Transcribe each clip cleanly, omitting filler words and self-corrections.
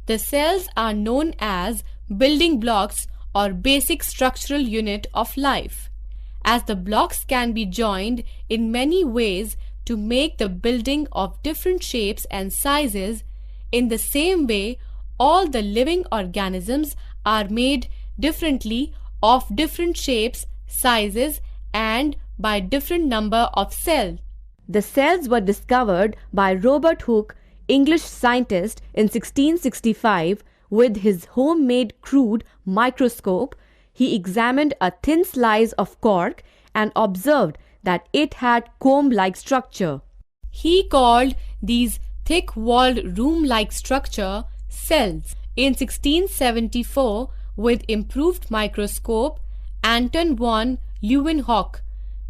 The cells are known as building blocks or basic structural unit of life, as the blocks can be joined in many ways to make the building of different shapes and sizes. In the same way, all the living organisms are made differently of different shapes, sizes, and by different number of cells. The cells were discovered by Robert Hooke, English scientist, in 1665 with his homemade crude microscope. He examined a thin slice of cork and observed that it had comb-like structure. He called these thick-walled room-like structure cells. In 1674, with improved microscope, Anton von Leeuwenhoek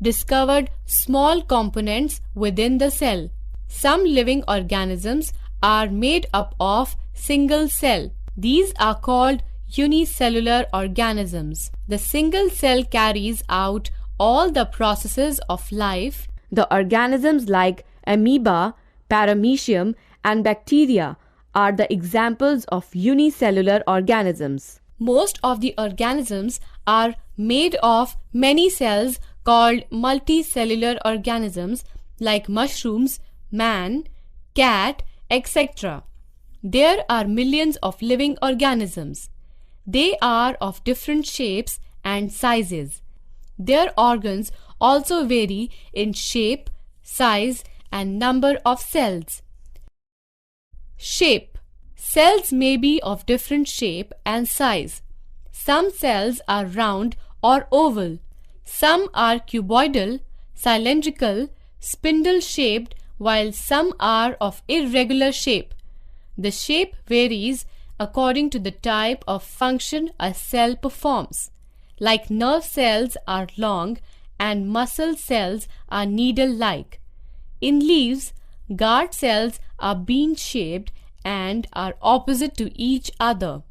discovered small components within the cell. Some living organisms are made up of single cell. These are called unicellular organisms. The single cell carries out all the processes of life. The organisms like amoeba, paramecium, and bacteria are the examples of unicellular organisms. Most of the organisms are made of many cells called multicellular organisms like mushrooms, man, cat, etc. There are millions of living organisms. They are of different shapes and sizes. Their organs also vary in shape, size, and number of cells. Shape. Cells may be of different shape and size. Some cells are round or oval. Some are cuboidal, cylindrical, spindle-shaped, while some are of irregular shape. The shape varies according to the type of function a cell performs. Like nerve cells are long and muscle cells are needle-like. In leaves, gourd cells are bean-shaped and are opposite to each other.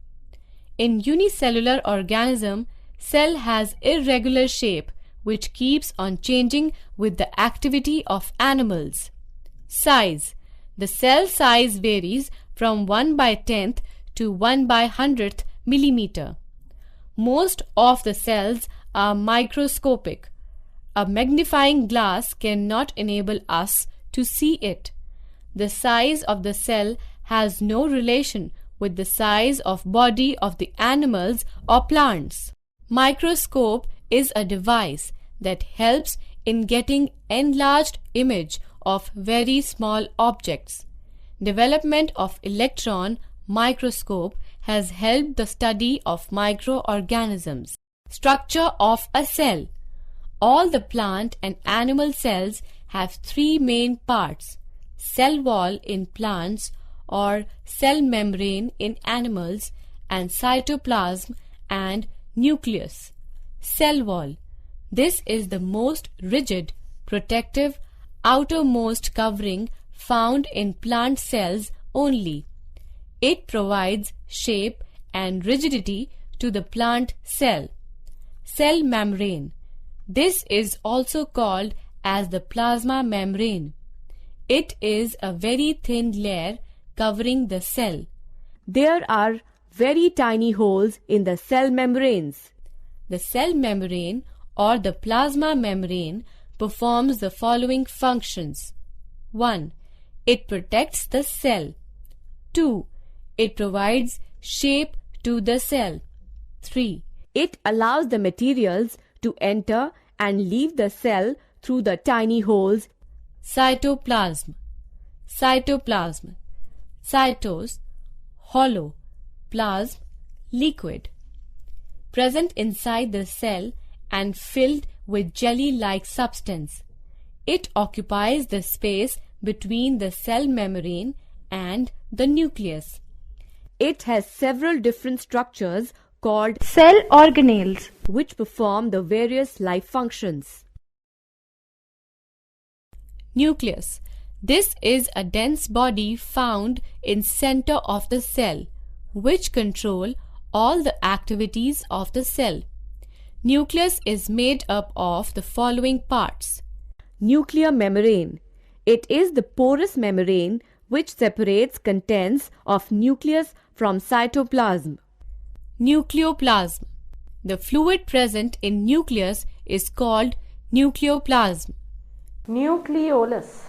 In unicellular organism, cell has irregular shape which keeps on changing with the activity of animals. Size. The cell size varies from 1/10th to 1/100th millimeter. Most of the cells are microscopic. A magnifying glass cannot enable us to see it. The size of the cell has no relation with the size of body of the animals or plants. Microscope is a device that helps in getting enlarged image of very small objects. Development of electron microscope has helped the study of microorganisms. Structure of a cell. All the plant and animal cells have three main parts: cell wall in plants or cell membrane in animals, and cytoplasm and nucleus. Cell wall. This is the most rigid, protective, outermost covering found in plant cells only. It provides shape and rigidity to the plant cell. Cell membrane. This is also called as the plasma membrane. It is a very thin layer covering the cell. There are very tiny holes in the cell membranes. The cell membrane or the plasma membrane performs the following functions. 1. It protects the cell. 2. It provides shape to the cell. 3. It allows the materials to enter and leave the cell through the tiny holes. Cytoplasm. Cytoplasm. Cytos, hollow, plasm, liquid. Present inside the cell and filled with jelly-like substance. It occupies the space between the cell membrane and the nucleus. It has several different structures called cell organelles, which perform the various life functions. Nucleus. This is a dense body found in center of the cell, which control all the activities of the cell. Nucleus is made up of the following parts. Nuclear membrane. It is the porous membrane which separates contents of nucleus from cytoplasm? Nucleoplasm. The fluid present in nucleus is called nucleoplasm. Nucleolus.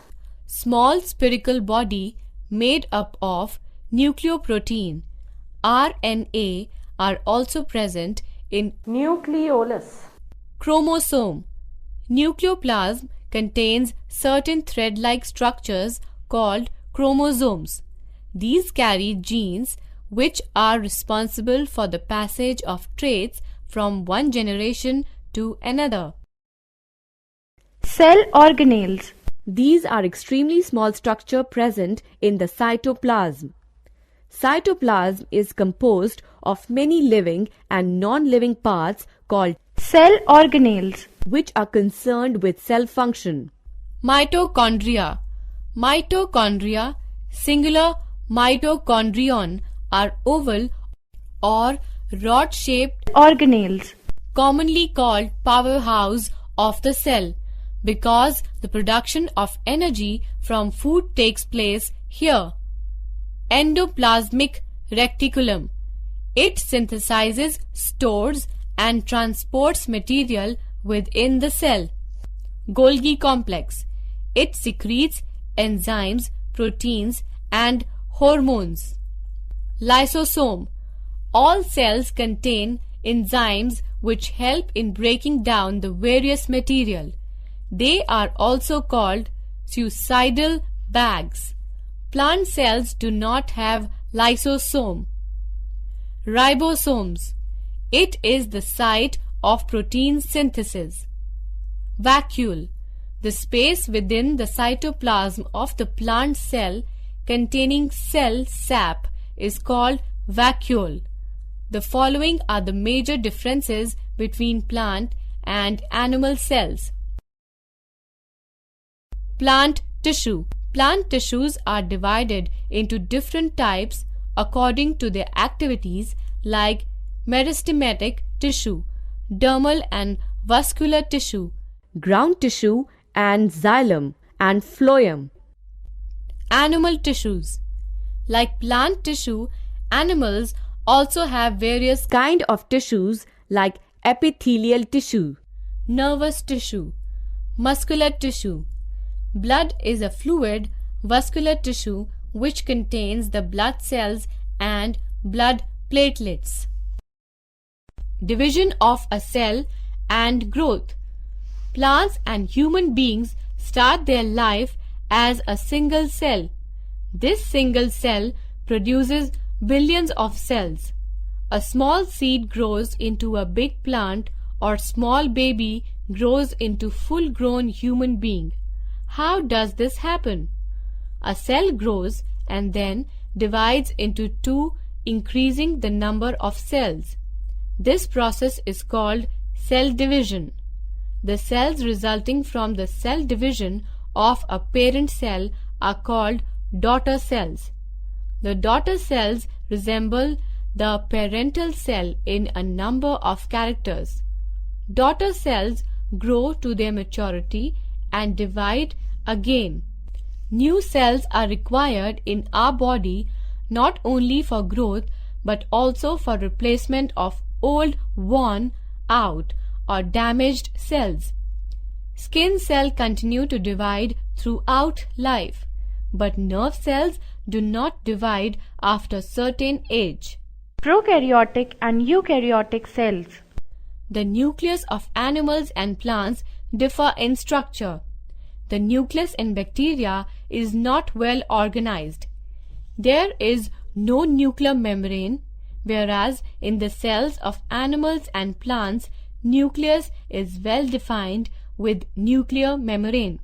Small spherical body made up of nucleoprotein, RNA, are also present in nucleolus. Chromosome. Nucleoplasm contains certain thread-like structures called chromosomes. These carry genes which are responsible for the passage of traits from one generation to another. Cell organelles. These are extremely small structure present in the cytoplasm. Cytoplasm is composed of many living and non-living parts called Cell organelles, which are concerned with cell function. Mitochondria. Mitochondria, singular mitochondrion, are oval or rod-shaped organelles, commonly called powerhouse of the cell, because the production of energy from food takes place here. Endoplasmic reticulum. It synthesizes, stores, and transports material within the cell. Golgi complex. It secretes enzymes, proteins, and hormones. Lysosome. All cells contain enzymes which help in breaking down the various material. They are also called suicidal bags. Plant cells do not have lysosome. Ribosomes. It is the site of protein synthesis. Vacuole. The space within the cytoplasm of the plant cell containing cell sap is called vacuole. The following are the major differences between plant and animal cells. Plant tissue. Plant tissues are divided into different types according to their activities, like meristematic tissue, dermal and vascular tissue, Ground tissue and xylem and phloem. animal tissues. Like plant tissue, animals also have various Kind of tissues like epithelial tissue. nervous tissue, muscular tissue. Blood is a fluid, vascular tissue which contains the blood cells and blood platelets. Division of a cell and growth. Plants and human beings start their life as a single cell. This single cell produces billions of cells. A small seed grows into a big plant, or small baby grows into full-grown human being. How does this happen? A cell grows and then divides into two, increasing the number of cells. This process is called cell division. The cells resulting from the cell division of a parent cell are called daughter cells. The daughter cells resemble the parental cell in a number of characters. Daughter cells grow to their maturity and divide again. New cells are required in our body not only for growth but also for replacement of old, worn out or damaged cells. Skin cells continue to divide throughout life, but nerve cells do not divide after certain age. prokaryotic and eukaryotic cells. The nucleus of animals and plants differ in structure. The nucleus in bacteria is not well organized. There is no nuclear membrane, whereas in the cells of animals and plants, nucleus is well defined with nuclear membrane.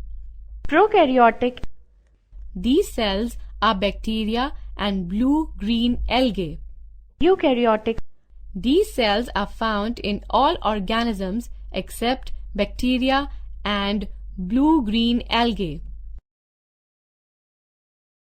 Prokaryotic. These cells are bacteria and blue-green algae. Eukaryotic. These cells are found in all organisms except bacteria and blue-green algae.